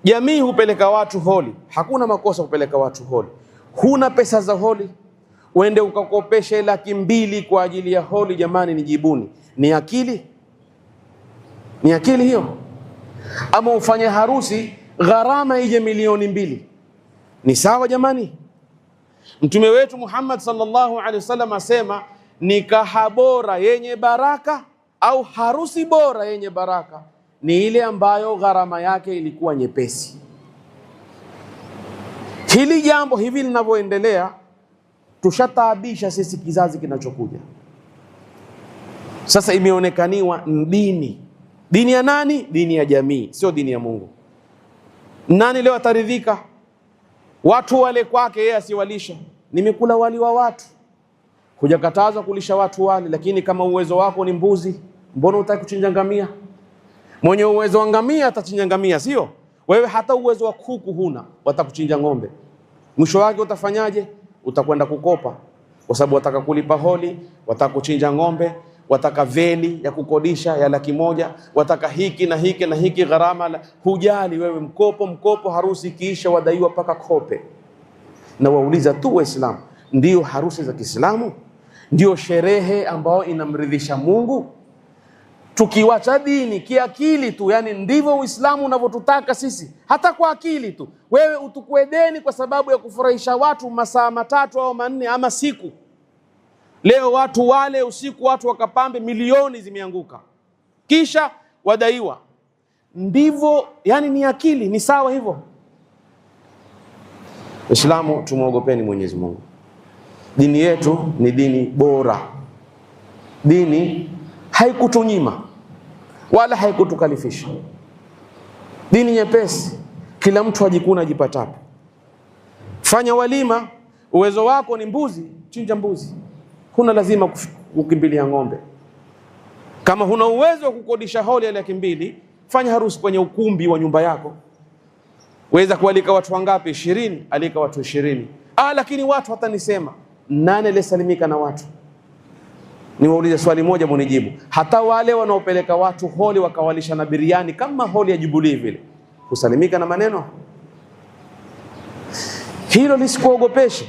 Jamii hupeleka watu holi, hakuna makosa kupeleka watu holi. Huna pesa za holi, uende ukakopeshe 200,000 kwa ajili ya holi, jamani nijibuni. Ni akili? Ni akili hiyo? Ama ufanye harusi gharama ije 2,200,000. Ni sawa jamani? Mtume wetu Muhammad sallallahu alaihi wasallam asema nikaha bora yenye baraka au harusi bora yenye baraka ni ile ambayo gharama yake ilikuwa nyepesi. Hili jambo hivi linavyoendelea, tushataabisha sisi kizazi kinachokuja. Sasa imeonekaniwa dini. Dini ya nani? Dini ya jamii, sio dini ya Mungu. Nani leo ataridhika? Watu wale kwake yeye asiwalisha. Nimekula wali wa watu. Hujakatazwa kulisha watu wali, lakini kama uwezo wako ni mbuzi, mbona hutaki kuchinja ngamia? Mwenye uwezo wa ngamia atachinja ngamia, sio? Wewe hata uwezo wa kuku huna, watakuchinja ng'ombe. Mwisho wake utafanyaje? Utakwenda kukopa, kwa sababu wataka kulipa holi, wataka kuchinja ng'ombe, wataka veli ya kukodisha ya 100,000, wataka hiki na hiki na hiki gharama. Hujali wewe, mkopo, harusi kiisha wadaiwa paka kope. Na wauliza tu Waislamu, ndio harusi za Kiislamu? Ndio sherehe ambao inamridhisha Mungu? Tukiwacha dini kiakili tu, yani ndivyo Uislamu unavyotutaka sisi, hata kwa akili tu. Wewe utukue deni kwa sababu ya kufurahisha watu masaa 3 au 4 ama siku. Leo watu wale usiku, watu wakapambe, milioni zimeanguka, kisha wadaiwa. Ndivyo, yani ni akili? Ni sawa hivyo? Uislamu, tumuogopeni Mwenyezi Mungu. Dini yetu ni dini bora. Dini haikutunyima wala haikutukalifisha. Dini nyepesi, kila mtu ajikuna ajipatapo. Fanya walima, uwezo wako ni mbuzi, chinja mbuzi. Huna lazima kukimbilia ng'ombe. Kama huna uwezo wa kukodisha holi ya 200,000, fanya harusi kwenye ukumbi wa nyumba yako. Weza kualika watu wangapi? 20, alika watu 20. Lakini watu hatanisema, nani alisalimika na watu? Niwaulize swali moja munijibu. Hata wale wanaopeleka watu holi wakawalisha na biriani kama holi ya Jubilee vile, kusalimika na maneno? Hilo lisikuogopeshe.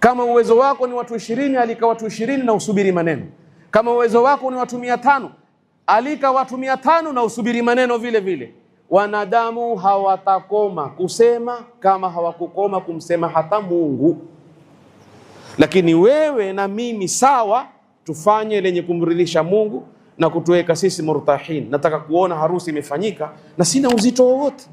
Kama uwezo wako ni watu 20, alika watu 20 na usubiri maneno. Kama uwezo wako ni watu 500, alika watu 500 na usubiri maneno vile vile. Wanadamu hawatakoma kusema kama hawakukoma kumsema hata Mungu. Lakini wewe na mimi sawa, tufanye lenye kumridhisha Mungu na kutuweka sisi murtahin. Nataka kuona harusi imefanyika na sina uzito wowote.